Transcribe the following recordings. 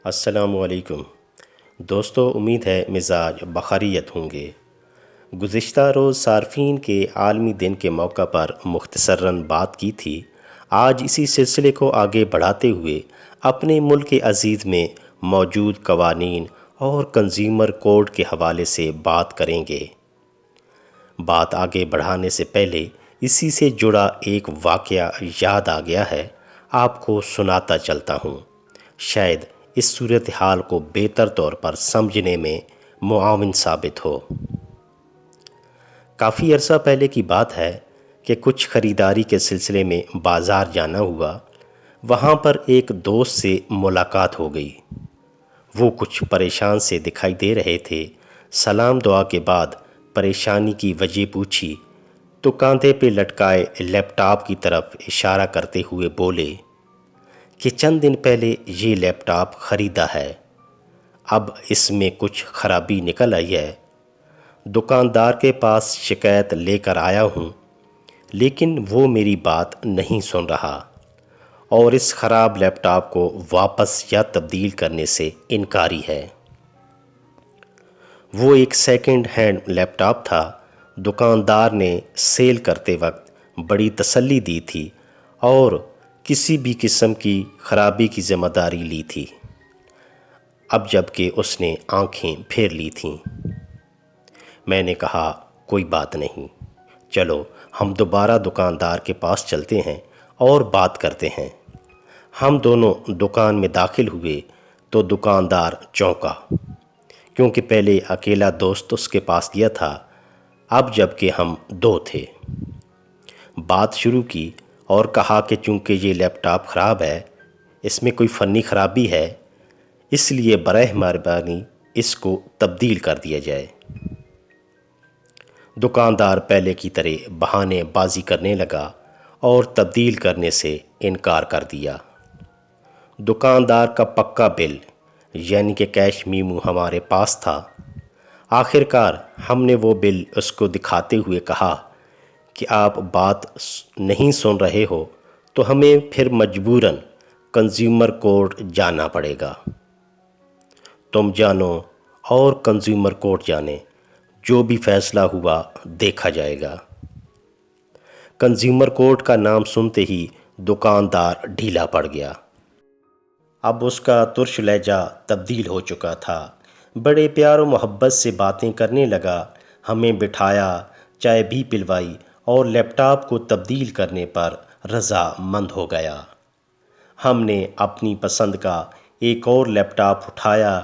السلام علیکم دوستو، امید ہے مزاج بخیریت ہوں گے۔ گزشتہ روز صارفین کے عالمی دن کے موقع پر مختصراً بات کی تھی۔ آج اسی سلسلے کو آگے بڑھاتے ہوئے اپنے ملک عزیز میں موجود قوانین اور کنزیومر کوڈ کے حوالے سے بات کریں گے۔ بات آگے بڑھانے سے پہلے اسی سے جڑا ایک واقعہ یاد آ گیا ہے، آپ کو سناتا چلتا ہوں، شاید اس صورتحال کو بہتر طور پر سمجھنے میں معاون ثابت ہو۔ کافی عرصہ پہلے کی بات ہے کہ کچھ خریداری کے سلسلے میں بازار جانا ہوا۔ وہاں پر ایک دوست سے ملاقات ہو گئی۔ وہ کچھ پریشان سے دکھائی دے رہے تھے۔ سلام دعا کے بعد پریشانی کی وجہ پوچھی تو کاندھے پہ لٹکائے لیپ ٹاپ کی طرف اشارہ کرتے ہوئے بولے کہ چند دن پہلے یہ لیپ ٹاپ خریدا ہے، اب اس میں کچھ خرابی نکل آئی ہے۔ دکاندار کے پاس شکایت لے کر آیا ہوں، لیکن وہ میری بات نہیں سن رہا اور اس خراب لیپ ٹاپ کو واپس یا تبدیل کرنے سے انکاری ہے۔ وہ ایک سیکنڈ ہینڈ لیپ ٹاپ تھا۔ دکاندار نے سیل کرتے وقت بڑی تسلی دی تھی اور کسی بھی قسم کی خرابی کی ذمہ داری لی تھی۔ اب جب کہ اس نے آنکھیں پھیر لی تھیں، میں نے کہا کوئی بات نہیں، چلو ہم دوبارہ دکاندار کے پاس چلتے ہیں اور بات کرتے ہیں۔ ہم دونوں دکان میں داخل ہوئے تو دکاندار چونکا، کیونکہ پہلے اکیلا دوست اس کے پاس گیا تھا، اب جب کہ ہم دو تھے۔ بات شروع کی اور کہا کہ چونکہ یہ لیپ ٹاپ خراب ہے، اس میں کوئی فنی خرابی ہے، اس لیے براہ مہربانی اس کو تبدیل کر دیا جائے۔ دکاندار پہلے کی طرح بہانے بازی کرنے لگا اور تبدیل کرنے سے انکار کر دیا۔ دکاندار کا پکا بل یعنی کہ کیش میمو ہمارے پاس تھا۔ آخر کار ہم نے وہ بل اس کو دکھاتے ہوئے کہا کہ آپ بات نہیں سن رہے ہو تو ہمیں پھر مجبوراً کنزیومر کورٹ جانا پڑے گا۔ تم جانو اور کنزیومر کورٹ جانے، جو بھی فیصلہ ہوا دیکھا جائے گا۔ کنزیومر کورٹ کا نام سنتے ہی دکاندار ڈھیلا پڑ گیا۔ اب اس کا ترش لہجہ تبدیل ہو چکا تھا۔ بڑے پیار و محبت سے باتیں کرنے لگا، ہمیں بٹھایا، چائے بھی پلوائی اور لیپ ٹاپ کو تبدیل کرنے پر رضا مند ہو گیا۔ ہم نے اپنی پسند کا ایک اور لیپ ٹاپ اٹھایا،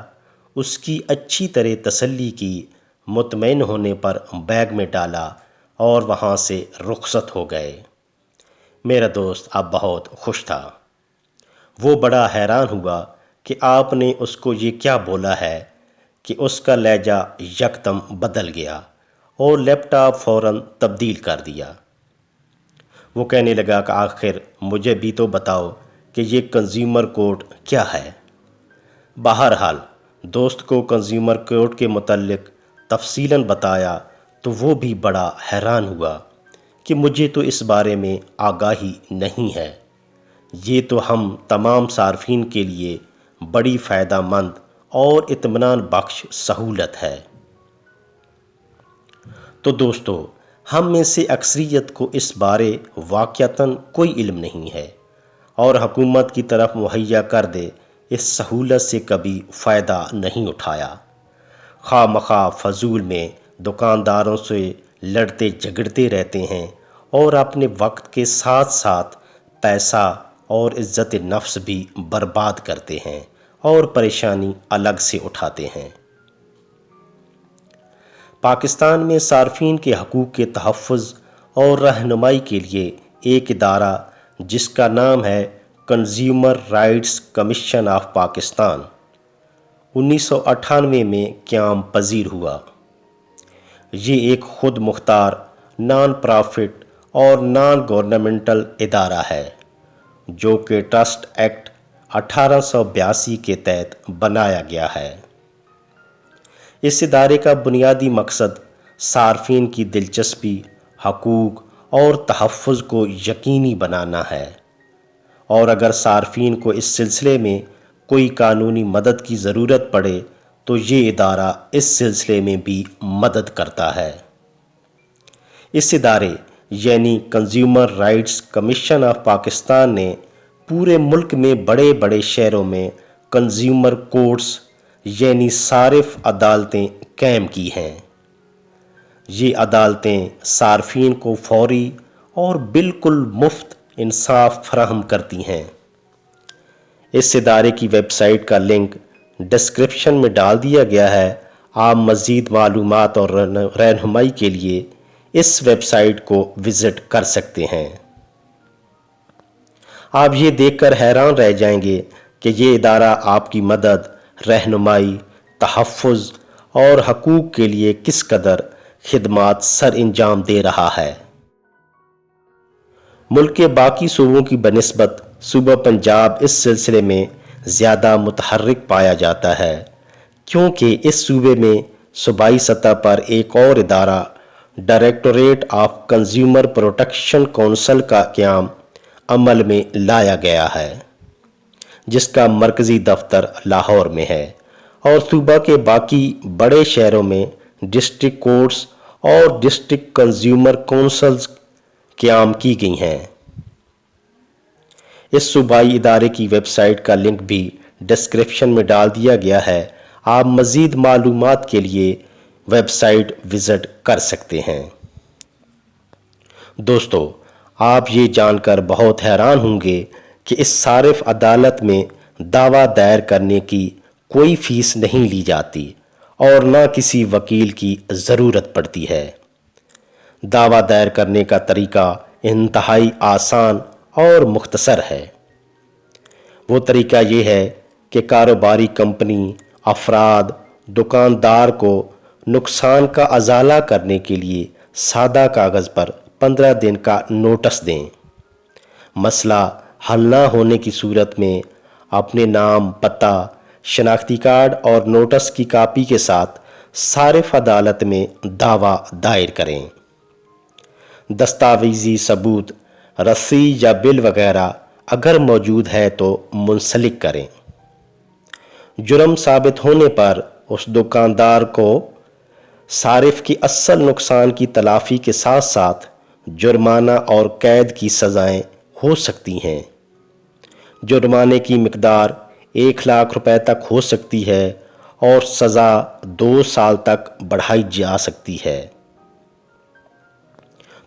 اس کی اچھی طرح تسلی کی، مطمئن ہونے پر بیگ میں ڈالا اور وہاں سے رخصت ہو گئے۔ میرا دوست اب بہت خوش تھا۔ وہ بڑا حیران ہوا کہ آپ نے اس کو یہ کیا بولا ہے کہ اس کا لہجہ یکدم بدل گیا اور لیپ ٹاپ فوراً تبدیل کر دیا۔ وہ کہنے لگا کہ آخر مجھے بھی تو بتاؤ کہ یہ کنزیومر کورٹ کیا ہے۔ بہرحال دوست کو کنزیومر کورٹ کے متعلق تفصیلاً بتایا تو وہ بھی بڑا حیران ہوا کہ مجھے تو اس بارے میں آگاہی نہیں ہے، یہ تو ہم تمام صارفین کے لیے بڑی فائدہ مند اور اطمینان بخش سہولت ہے۔ تو دوستو، ہم میں سے اکثریت کو اس بارے واقعتاً کوئی علم نہیں ہے اور حکومت کی طرف مہیا کردہ اس سہولت سے کبھی فائدہ نہیں اٹھایا۔ خواہ مخواہ فضول میں دکانداروں سے لڑتے جھگڑتے رہتے ہیں اور اپنے وقت کے ساتھ ساتھ پیسہ اور عزت نفس بھی برباد کرتے ہیں اور پریشانی الگ سے اٹھاتے ہیں۔ پاکستان میں صارفین کے حقوق کے تحفظ اور رہنمائی کے لیے ایک ادارہ جس کا نام ہے consumer rights commission of Pakistan 1998 میں قیام پذیر ہوا۔ یہ ایک خود مختار، نان پرافٹ اور نان گورنمنٹل ادارہ ہے جو کہ ٹرسٹ ایکٹ 1882 کے تحت بنایا گیا ہے۔ اس ادارے کا بنیادی مقصد صارفین کی دلچسپی، حقوق اور تحفظ کو یقینی بنانا ہے، اور اگر صارفین کو اس سلسلے میں کوئی قانونی مدد کی ضرورت پڑے تو یہ ادارہ اس سلسلے میں بھی مدد کرتا ہے۔ اس ادارے یعنی consumer rights commission of Pakistan نے پورے ملک میں بڑے بڑے شہروں میں کنزیومر کورٹس یعنی صارف عدالتیں قائم کی ہیں۔ یہ عدالتیں صارفین کو فوری اور بالکل مفت انصاف فراہم کرتی ہیں۔ اس ادارے کی ویب سائٹ کا لنک ڈسکرپشن میں ڈال دیا گیا ہے۔ آپ مزید معلومات اور رہنمائی کے لیے اس ویب سائٹ کو وزٹ کر سکتے ہیں۔ آپ یہ دیکھ کر حیران رہ جائیں گے کہ یہ ادارہ آپ کی مدد، رہنمائی، تحفظ اور حقوق کے لیے کس قدر خدمات سر انجام دے رہا ہے۔ ملک کے باقی صوبوں کی بنسبت صوبہ پنجاب اس سلسلے میں زیادہ متحرک پایا جاتا ہے، کیونکہ اس صوبے میں صوبائی سطح پر ایک اور ادارہ directorate of consumer protection council کا قیام عمل میں لایا گیا ہے، جس کا مرکزی دفتر لاہور میں ہے، اور صوبہ کے باقی بڑے شہروں میں ڈسٹرکٹ کورٹس اور ڈسٹرکٹ کنزیومر کونسلز قیام کی گئی ہیں۔ اس صوبائی ادارے کی ویب سائٹ کا لنک بھی ڈسکرپشن میں ڈال دیا گیا ہے۔ آپ مزید معلومات کے لیے ویب سائٹ وزٹ کر سکتے ہیں۔ دوستو، آپ یہ جان کر بہت حیران ہوں گے کہ اس صارف عدالت میں دعویٰ دائر کرنے کی کوئی فیس نہیں لی جاتی اور نہ کسی وکیل کی ضرورت پڑتی ہے۔ دعویٰ دائر کرنے کا طریقہ انتہائی آسان اور مختصر ہے۔ وہ طریقہ یہ ہے کہ کاروباری کمپنی، افراد، دکاندار کو نقصان کا ازالہ کرنے کے لیے سادہ کاغذ پر 15 دن کا نوٹس دیں۔ مسئلہ حل نہ ہونے کی صورت میں اپنے نام، پتہ، شناختی کارڈ اور نوٹس کی کاپی کے ساتھ صارف عدالت میں دعویٰ دائر کریں۔ دستاویزی ثبوت، رسید یا بل وغیرہ اگر موجود ہے تو منسلک کریں۔ جرم ثابت ہونے پر اس دکاندار کو صارف کی اصل نقصان کی تلافی کے ساتھ ساتھ جرمانہ اور قید کی سزائیں ہو سکتی ہیں۔ جرمانے کی مقدار 1 لاکھ روپے تک ہو سکتی ہے اور سزا 2 سال تک بڑھائی جا سکتی ہے۔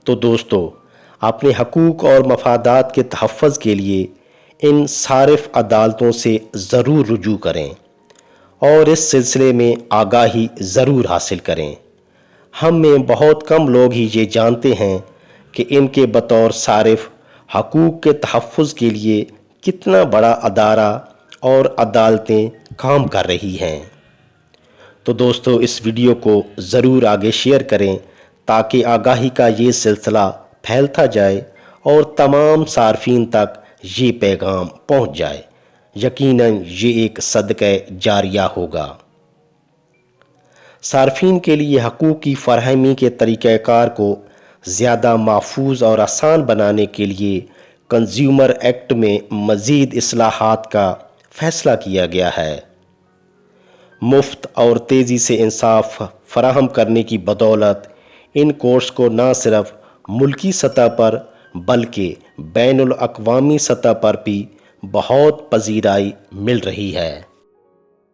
تو دوستو، اپنے حقوق اور مفادات کے تحفظ کے لیے ان صارف عدالتوں سے ضرور رجوع کریں اور اس سلسلے میں آگاہی ضرور حاصل کریں۔ ہم میں بہت کم لوگ ہی یہ جانتے ہیں کہ ان کے بطور صارف حقوق کے تحفظ کے لیے کتنا بڑا ادارہ اور عدالتیں کام کر رہی ہیں۔ تو دوستو، اس ویڈیو کو ضرور آگے شیئر کریں تاکہ آگاہی کا یہ سلسلہ پھیلتا جائے اور تمام صارفین تک یہ پیغام پہنچ جائے۔ یقیناً یہ ایک صدقہ جاریہ ہوگا۔ صارفین کے لیے حقوق کی فراہمی کے طریقہ کار کو زیادہ محفوظ اور آسان بنانے کے لیے کنزیومر ایکٹ میں مزید اصلاحات کا فیصلہ کیا گیا ہے۔ مفت اور تیزی سے انصاف فراہم کرنے کی بدولت ان کورٹس کو نہ صرف ملکی سطح پر بلکہ بین الاقوامی سطح پر بھی بہت پذیرائی مل رہی ہے۔